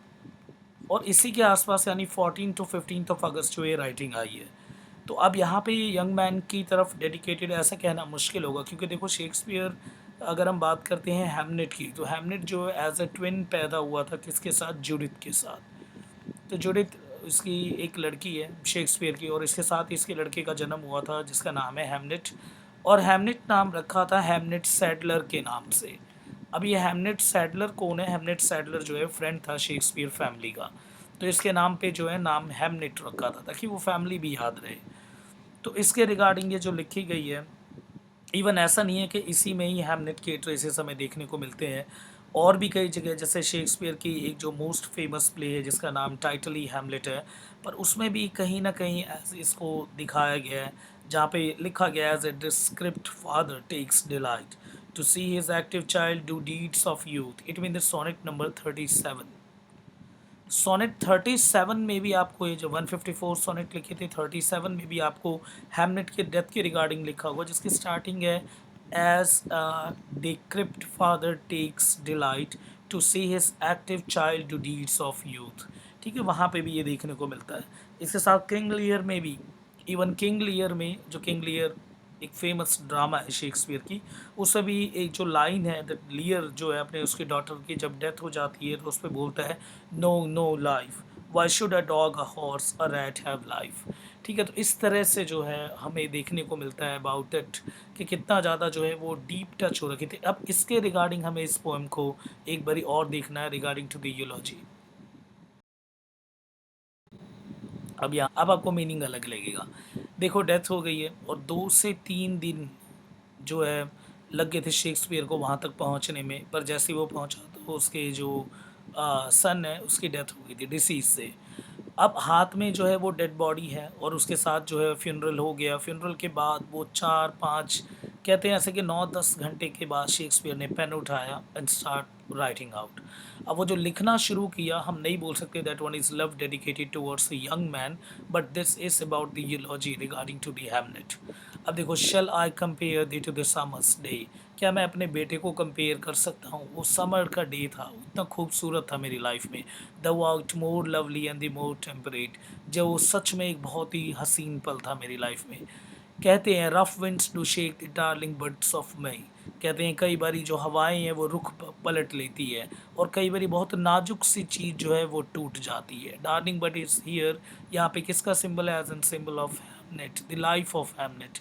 और इसी के आसपास यानी 14 to 15 अगस्त जो ये राइटिंग आई है। तो अब यहाँ पे यंग मैन की तरफ डेडिकेटेड ऐसा कहना मुश्किल होगा, क्योंकि देखो शेक्सपियर, अगर हम बात करते हैं हैमनेट की, तो हैमनेट जो एज अ ट्विन पैदा हुआ था किसके साथ, जूडिथ के साथ। तो जूडिथ इसकी एक लड़की है शेक्सपियर की, और इसके साथ इसके लड़के का जन्म हुआ था जिसका नाम है हैमनेट। और हैमनेट नाम रखा था हैमनेट सैडलर के नाम से। अब ये हैमनेट सैडलर कौन है, हैमनेट सैडलर जो है फ्रेंड था शेक्सपियर फैमिली का। तो इसके नाम पे जो है नाम हैमनेट रखा था ताकि वो फैमिली भी याद रहे। तो इसके रिगार्डिंग ये जो लिखी गई है, इवन ऐसा नहीं है कि इसी में ही हैमलेट के ट्रेसेस हमें देखने को मिलते हैं, और भी कई जगह, जैसे शेक्सपियर की एक जो मोस्ट फेमस प्ले है जिसका नाम टाइटल ही हैमलेट है, पर उसमें भी कहीं ना कहीं इसको दिखाया गया है, जहाँ पे लिखा गया है as a decrepit father takes delight to see his active child do deeds of youth, it mean the sonnet number 37। Sonnet 37 में भी आपको, ये जो 154 सोनेट लिखे थे, 37 में भी आपको हैमलेट के डेथ के रिगार्डिंग लिखा हुआ, जिसकी स्टार्टिंग है as decrepit father takes delight to see his active child do deeds of youth. ठीक है, वहाँ पे भी ये देखने को मिलता है। इसके साथ किंग लियर में भी, इवन किंग लियर में, जो किंग लियर एक फेमस ड्रामा है शेक्सपियर की, उसमें भी एक जो लाइन है, द लियर जो है अपने उसकी डॉटर की जब डेथ हो जाती है तो उस पर बोलता है, no no life, why should a dog, a horse, a rat have life. ठीक है, तो इस तरह से जो है हमें देखने को मिलता है अबाउट इट, कि कितना ज़्यादा जो है वो डीप टच हो रखी थी। अब इसके रिगार्डिंग हमें इस पोएम को एक बारी और देखना है रिगार्डिंग टू द यूलॉजी। अब यहाँ अब आपको मीनिंग अलग लगेगा। देखो, डेथ हो गई है और 2 से 3 दिन जो है लग गए थे शेक्सपियर को वहाँ तक पहुँचने में, पर जैसे ही वो पहुँचा तो उसके जो सन है उसकी डेथ हो गई थी डिसीज से। अब हाथ में जो है वो डेड बॉडी है, और उसके साथ जो है फ्यूनरल हो गया। फ्यूनरल के बाद वो 4-5, कहते हैं ऐसे कि 9-10 घंटे के बाद शेक्सपियर ने पेन उठाया एंड स्टार्ट राइटिंग आउट। अब वो जो लिखना शुरू किया, हम नहीं बोल सकते that one is love dedicated towards a young man, but this is about the eulogy regarding to the Hamlet. अब देखो, shall I compare thee to the summer's day, क्या मैं अपने बेटे को कंपेयर कर सकता हूँ, वो समर का डे था, इतना खूबसूरत था मेरी लाइफ में, the out more lovely and the more temperate, जो सच में एक बहुत ही हसीन पल था मेरी लाइफ में। कहते हैं rough winds do shake the darling birds of May, कहते हैं कई बारी जो हवाएं हैं वो रुख पलट लेती है, और कई बारी बहुत नाजुक सी चीज़ जो है वो टूट जाती है। डार्लिंग बट इज़ हियर, यहाँ पे किसका सिंबल है, as an symbol of Hamlet, the life of Hamlet.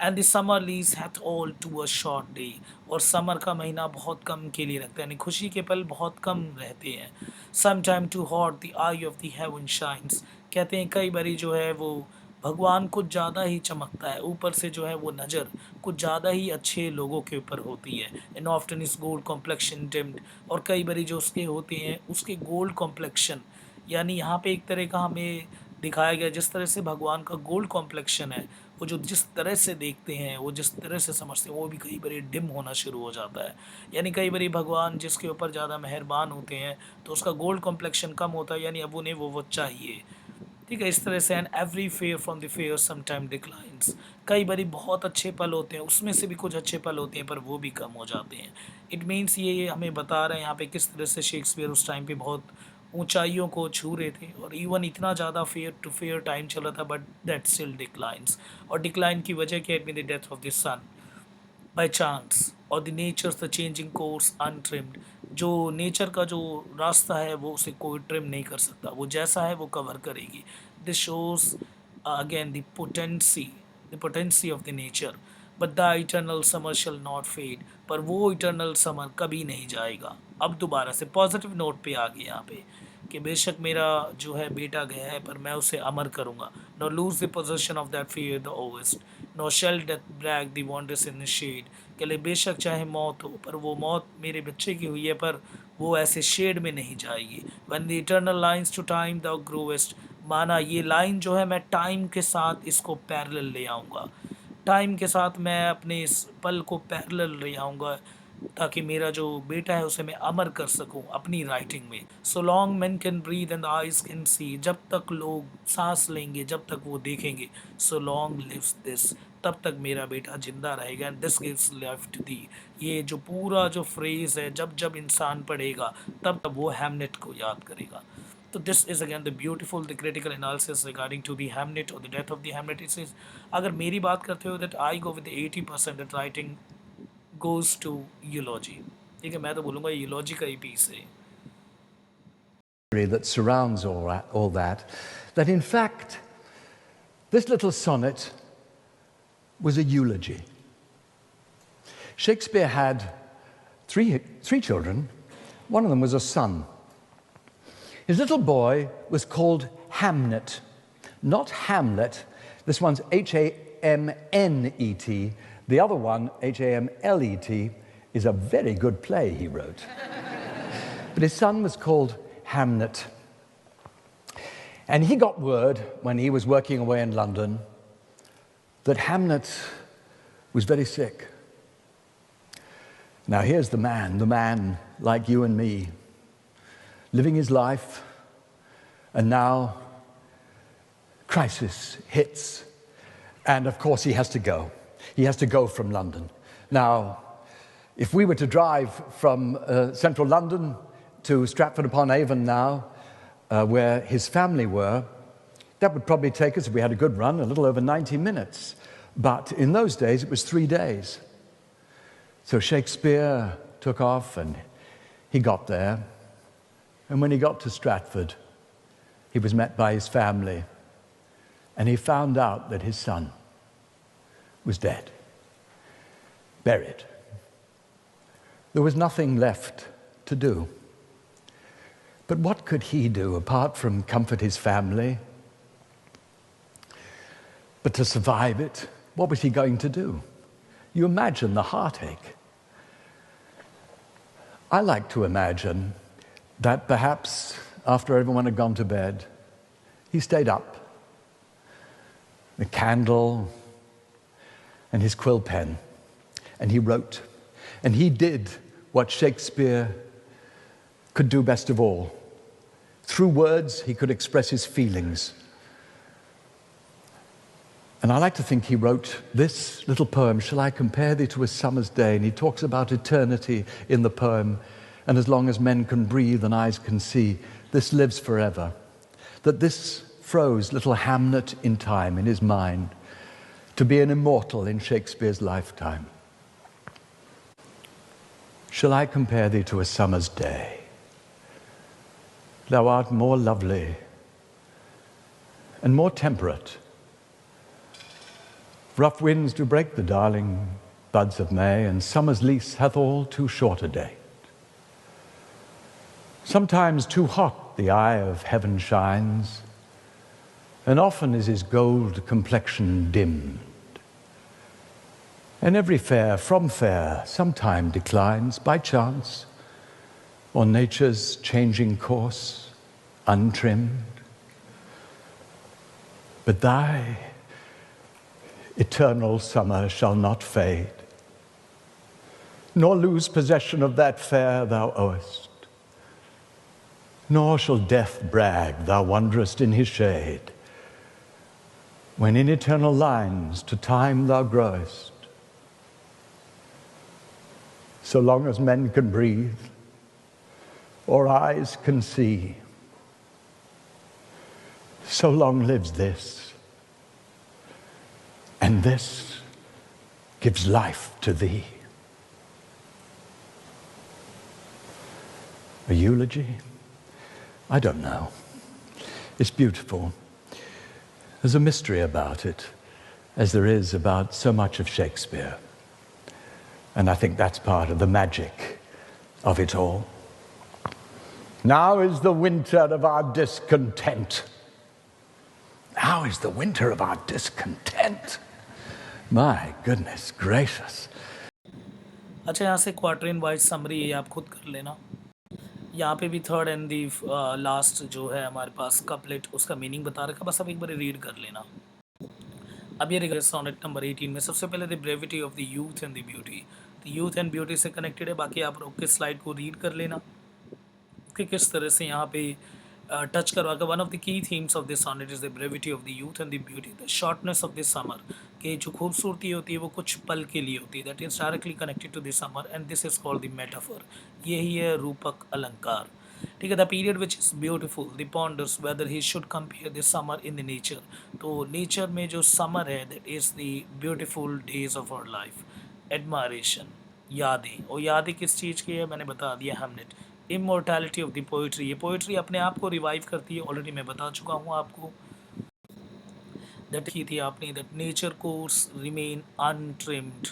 And the summer lease hath all too a short day, और समर का महीना बहुत कम के लिए रखता है, यानी खुशी के पल बहुत कम रहते हैं। Some time too hot the eye of the heaven shines, कहते हैं कई बारी जो है वो भगवान कुछ ज़्यादा ही चमकता है, ऊपर से जो है वो नज़र कुछ ज़्यादा ही अच्छे लोगों के ऊपर होती है। And often is gold complexion deemed, और कई बारी जो उसके होते हैं उसके गोल्ड कॉम्प्लेक्शन, यानी यहाँ पे एक तरह का हमें दिखाया गया जिस तरह से भगवान का गोल्ड कॉम्प्लेक्शन है, वो जो जिस तरह से देखते हैं, वो जिस तरह से समझते हैं, वो भी कई बारी डिम होना शुरू हो जाता है। यानी कई बारी भगवान जिसके ऊपर ज़्यादा मेहरबान होते हैं, तो उसका गोल्ड कॉम्प्लेक्शन कम होता है, यानी अब उन्हें वो चाहिए। ठीक है, इस तरह से and every fair from the fair some time declines. कई बारी बहुत अच्छे पल होते हैं, उसमें से भी कुछ अच्छे पल होते हैं, पर वो भी कम हो जाते हैं। इट मीन्स ये हमें बता रहे हैं यहाँ पे किस तरह से शेक्सपियर उस टाइम पे बहुत ऊंचाइयों को छू रहे थे, और इवन इतना ज़्यादा फेयर टू फेयर टाइम चल रहा था, बट दैट स्टिल डिक्लाइंस। और डिक्लाइन की वजह क्या है? The death of the sun by chance, और the nature's the changing course untrimmed. जो नेचर का जो रास्ता है वो उसे कोई ट्रिम नहीं कर सकता, वो जैसा है वो कवर करेगी। This shows again the potency of the nature. But the eternal summer shall not fade, पर वो इटर्नल समर कभी नहीं जाएगा। अब दोबारा से पॉजिटिव नोट पे आ गए यहाँ पे कि बेशक मेरा जो है बेटा गया है, पर मैं उसे अमर करूँगा। No lose the possession of that fear the owest, no shall death brag the wonders in the shade. के लिए बेशक चाहे मौत हो, पर वो मौत मेरे बच्चे की हुई है, पर वो ऐसे शेड में नहीं जाएगी। When the eternal lines to time the growest, माना ये लाइन जो है मैं टाइम के साथ इसको पैरेलल ले आऊँगा, टाइम के साथ मैं अपने इस पल को पैरेलल ले आऊँगा, ताकि मेरा जो बेटा है उसे मैं अमर कर सकूं अपनी राइटिंग में। So long man can breathe and eyes can see, जब तक लोग सांस लेंगे, जब तक वो देखेंगे, सो लॉन्ग लिव्स दिस, तब तक मेरा बेटा जिंदा रहेगा। And this gives life to thee, ये जो पूरा जो फ्रेज है, जब जब इंसान पढ़ेगा तब तब वो हैमनेट को याद करेगा। तो this is again the beautiful the critical analysis regarding to the Hamnet और the death of the Hamnet. Is अगर मेरी बात करते हो that I go with 80% that writing goes to eulogy। ठीक है, मैं तो बोलूँगा eulogy का ही piece है। that surrounds all that in fact this little sonnet was a eulogy. Shakespeare had three children. One of them was a son. His little boy was called Hamnet, not Hamlet. This one's Hamnet. The other one, Hamlet, is a very good play he wrote. But his son was called Hamnet. And he got word when he was working away in London that Hamnet was very sick. Now here's the man like you and me, living his life, and now crisis hits. And of course he has to go. He has to go from London. Now, if we were to drive from central London to Stratford-upon-Avon now, where his family were, that would probably take us, if we had a good run, a little over 90 minutes. But in those days, it was 3 days. So Shakespeare took off and he got there. And when he got to Stratford, he was met by his family. And he found out that his son was dead, buried. There was nothing left to do. But what could he do apart from comfort his family? But to survive it, what was he going to do? You imagine the heartache. I like to imagine that perhaps after everyone had gone to bed, he stayed up, the candle and his quill pen, and he wrote. And he did what Shakespeare could do best of all. Through words, he could express his feelings. And I like to think he wrote this little poem, Shall I Compare Thee to a Summer's Day? And he talks about eternity in the poem. And as long as men can breathe and eyes can see, this lives forever. That this froze little Hamnet in time, in his mind, to be an immortal in Shakespeare's lifetime. Shall I compare thee to a summer's day? Thou art more lovely and more temperate. Rough winds do break the darling buds of May, and summer's lease hath all too short a date. Sometimes too hot the eye of heaven shines, and often is his gold complexion dimmed. And every fair from fair sometime declines by chance, or nature's changing course untrimmed. but thy eternal summer shall not fade, nor lose possession of that fair thou owest, nor shall death brag thou wanderest in his shade, when in eternal lines to time thou growest. So long as men can breathe, or eyes can see, so long lives this, and this gives life to thee. A eulogy? I don't know. It's beautiful. There's a mystery about it, as there is about so much of Shakespeare. And I think that's part of the magic of it all. Now is the winter of our discontent. Now is the winter of our discontent. My goodness gracious. अच्छा, यहाँ से क्वार्टरिन wise summary है, आप खुद कर लेना। यहाँ पे भी थर्ड एंड दी लास्ट जो है हमारे पास कपलेट, उसका मीनिंग बता रखा, बस आप एक बार रीड कर लेना। अब ये रहेगा सोनेट नंबर 18 में। सबसे पहले the brevity of the youth and the beauty. तो यूथ एंड ब्यूटी से कनेक्टेड है, बाकी आप रोक के स्लाइड को रीड कर लेना कि किस तरह से यहाँ पे टच करवा कर। One of the key themes of this sonnet is the brevity of the youth and the beauty, the shortness of the summer. कि जो खूबसूरती होती है वो कुछ पल के लिए होती है, that is directly connected to the summer and this is called the metaphor. यही है रूपक अलंकार। ठीक है, the period which is beautiful the ponders whether he should compare the summer in the nature. तो नेचर में जो समर है that is the beautiful days of our life. Admiration, यादें, और यादें किस चीज़ की है मैंने बता दिया, Hamlet. Immortality of the poetry, ये पोइट्री अपने आप को रिवाइव करती है, ऑलरेडी मैं बता चुका हूँ आपको। दैट की थी आपने, that nature course remain untrimmed,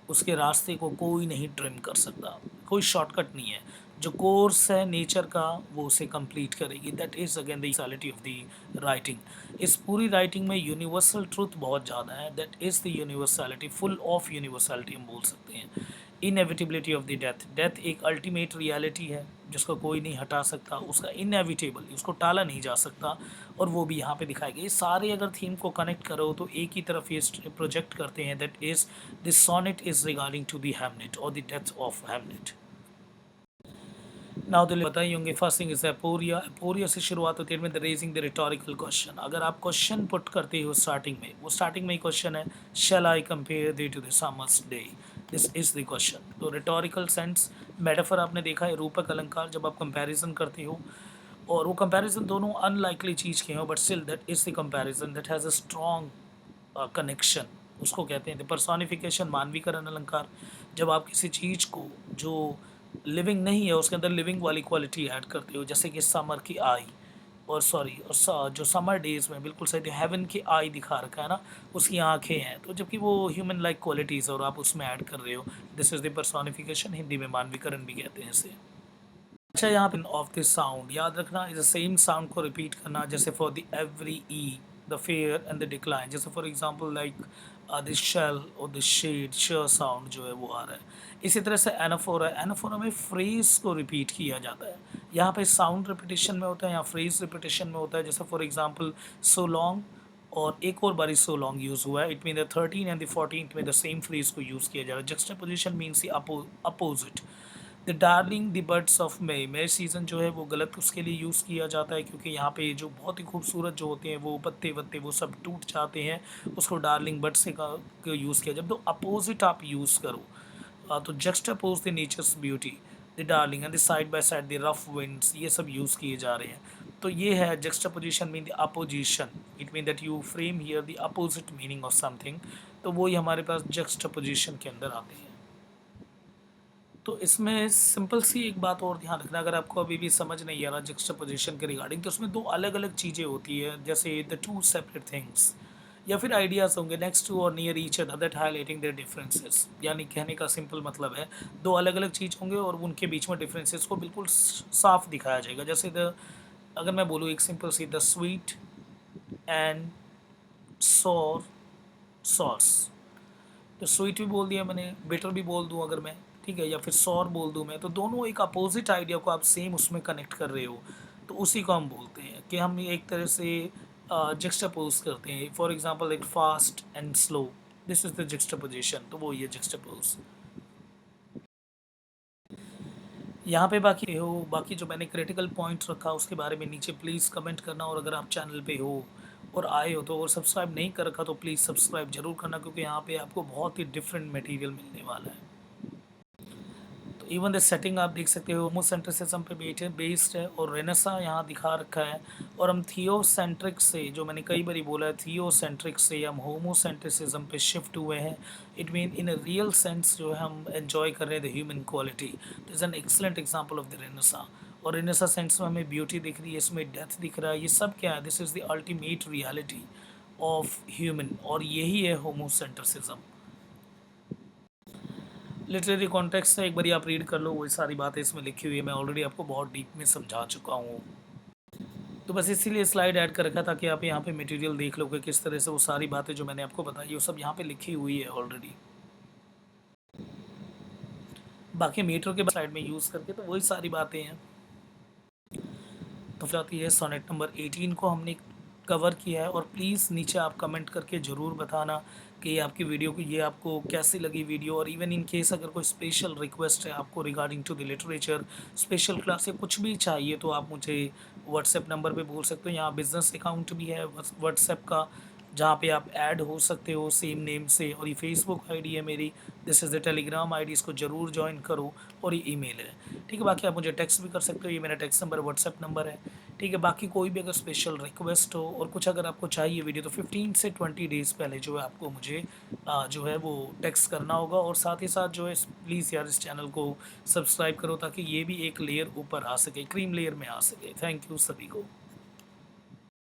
उसके रास्ते को कोई नहीं ट्रिम कर सकता, कोई शॉर्टकट नहीं है। जो कोर्स है नेचर का वो उसे कंप्लीट करेगी। That is again the universality of the writing. इस पूरी राइटिंग में यूनिवर्सल ट्रूथ बहुत ज़्यादा है, that is the universality, full of universality हम बोल सकते हैं। Inevitability of the death, death एक अल्टीमेट रियलिटी है जिसको कोई नहीं हटा सकता, उसका इनएविटेबल, उसको टाला नहीं जा सकता, और वो भी यहाँ पे दिखाया गया। ये सारे अगर थीम को कनेक्ट करो तो एक ही तरफ ये प्रोजेक्ट करते हैं, that is this sonnet is regarding to the Hamlet और the death of Hamlet. Now तो बताइए होंगे, first thing is aporia. Aporia से शुरुआत होती है में the raising the rhetorical question. अगर आप क्वेश्चन पुट करते हो स्टार्टिंग में, वो स्टार्टिंग में ही क्वेश्चन है, shall I compare thee to the summer's day, this is the question. तो रिटोरिकल सेंस, मेटाफर आपने देखा है, रूपक अलंकार, जब आप कंपैरिजन करते हो, और वो कंपैरिजन दोनों अनलाइकली चीज़ के हो, but still that is the comparison that has a strong connection, उसको कहते हैं द पर्सोनिफिकेशन, मानवीकरण अलंकार। जब आप किसी चीज़ को जो लिविंग नहीं है उसके अंदर लिविंग वाली क्वालिटी ऐड करते हो, जैसे कि समर की आई, और सॉरी, और जो समर डेज में बिल्कुल सही हेवन की आई दिखा रखा है ना, उसकी आंखें हैं, तो जबकि वो ह्यूमन लाइक क्वालिटीज़ और आप उसमें ऐड कर रहे हो, this is the personification, Hindi में मानवीकरण भी कहते हैं इसे। अच्छा, यहाँ पे ऑफ दिस साउंड याद रखना, इज द सेम साउंड को रिपीट करना, जैसे for the every E, the fair and the decline, जैसे for example like this shall और दिस शेड, श साउंड जो है वो आ रहा है। इसी तरह से एनाफोरा, एनाफोरा में फ्रेज को रिपीट किया जाता है, यहाँ पे साउंड रिपीटेशन में होता है, यहाँ फ्रेज रिपीटेशन में होता है, जैसे फॉर एग्जांपल सो लॉन्ग, और एक और बारी सो लॉन्ग यूज़ हुआ है, it mean the 13 and the 14 में द सेम फ्रेज को यूज़ किया जा रहा है। Juxtaposition means the opposite. The darling the birds of May season जो है वो गलत उसके लिए यूज़ किया जाता है, क्योंकि यहाँ पे जो बहुत ही खूबसूरत जो होते हैं वो पत्ते वत्ते वो सब टूट जाते हैं, उसको डार्लिंग बर्ड से का यूज़ किया। जब तो अपोजिट आप यूज़ करो तो juxtapose the nature's beauty, the darling and the side by side the rough winds, ये सब यूज़ किए जा रहे हैं। तो ये है juxtaposition mean the opposition, it mean that you frame here the opposite meaning of something, तो वही हमारे पास जक्सटापोजिशन के अंदर आते हैं। तो इसमें सिंपल सी एक बात और ध्यान रखना, अगर आपको अभी भी समझ नहीं आ रहा जक्सटापोजिशन के रिगार्डिंग, तो उसमें दो अलग अलग चीज़ें होती है, जैसे द टू सेपरेट थिंग्स, या फिर आइडियाज़ होंगे नेक्स्ट टू और near each other that highlighting there differences. यानी कहने का सिंपल मतलब है दो अलग अलग चीज़ होंगे और उनके बीच में डिफरेंसेस को बिल्कुल साफ दिखाया जाएगा। जैसे अगर मैं बोलूँ एक सिंपल सी, the sweet and sour sauce, तो स्वीट भी बोल दिया मैंने, बिटर भी बोल दूँ अगर मैं, ठीक है, या फिर सॉर बोल दूँ मैं, तो दोनों एक अपोजिट आइडिया को आप सेम उसमें कनेक्ट कर रहे हो, तो उसी को हम बोलते हैं कि हम एक तरह से जुक्सटापोज करते हैं। फॉर एग्जांपल एक fast and slow, this is the juxtaposition, तो वो ये जुक्सटापोज। यहाँ पे बाकी जो मैंने क्रिटिकल पॉइंट रखा उसके बारे में नीचे प्लीज़ कमेंट करना, और अगर आप चैनल पे हो और आए हो तो और सब्सक्राइब नहीं कर रखा तो प्लीज़ सब्सक्राइब जरूर करना, क्योंकि यहाँ पे आपको बहुत ही डिफरेंट मटेरियल मिलने वाला है। तो इवन द सेटिंग आप देख सकते हो होमोसेंट्रिसिज्म पे बेस्ड है, और रेनेसा यहाँ दिखा रखा है। और हम थियोसेंट्रिक से, जो मैंने कई बार बोला है, थियोसेंट्रिक से हम होमोसेंट्रिसिज्म पे शिफ्ट हुए हैं। It mean in a real sense जो है हम एंजॉय कर रहे हैं the human quality. This is an excellent example of the Renaissance. और रेनेसा सेंस में हमें ब्यूटी दिख रही है, इसमें डेथ दिख रहा है, ये सब क्या है? This is the ultimate reality of human, और यही है होमोसेंट्रिसिज्म। लिटरेरी कॉन्टेक्स्ट से एक बार आप रीड कर लो, वही सारी बातें इसमें लिखी हुई है, मैं ऑलरेडी आपको बहुत डीप में समझा चुका हूँ। तो बस इसीलिए स्लाइड ऐड कर रखा ताकि आप यहाँ पे मटेरियल देख लो कि किस तरह से वो सारी बातें जो मैंने आपको बताई वो सब यहाँ पे लिखी हुई है ऑलरेडी। बाकी मीटर के स्लाइड में यूज़ करके तो वही सारी बातें हैं। तो जाती है सोनेट नंबर 18 को हमने कवर किया है। और प्लीज़ नीचे आप कमेंट करके ज़रूर बताना कि ये आपको कैसी लगी वीडियो। और इवन इन केस अगर कोई स्पेशल रिक्वेस्ट है आपको regarding to the literature, special class या कुछ भी चाहिए, तो आप मुझे व्हाट्सएप नंबर पे बोल सकते हो। यहाँ बिजनेस अकाउंट भी है व्हाट्सएप का, जहाँ पे आप ऐड हो सकते हो सेम नेम से। और ये फेसबुक आईडी है मेरी, this is the Telegram ID, इसको ज़रूर ज्वाइन करो। और ये ईमेल है, ठीक है। बाकी आप मुझे टेक्स्ट भी कर सकते हो, ये मेरा टेक्स्ट नंबर व्हाट्सएप नंबर है, ठीक है। बाकी कोई भी अगर स्पेशल रिक्वेस्ट हो और कुछ अगर आपको चाहिए वीडियो, तो 15 से 20 डेज़ पहले जो है आपको मुझे जो है वो टेक्स्ट करना होगा। और साथ ही साथ जो है प्लीज़ यार इस चैनल को सब्सक्राइब करो, ताकि ये भी एक लेयर ऊपर आ सके, क्रीम लेयर में आ सके। थैंक यू सभी को।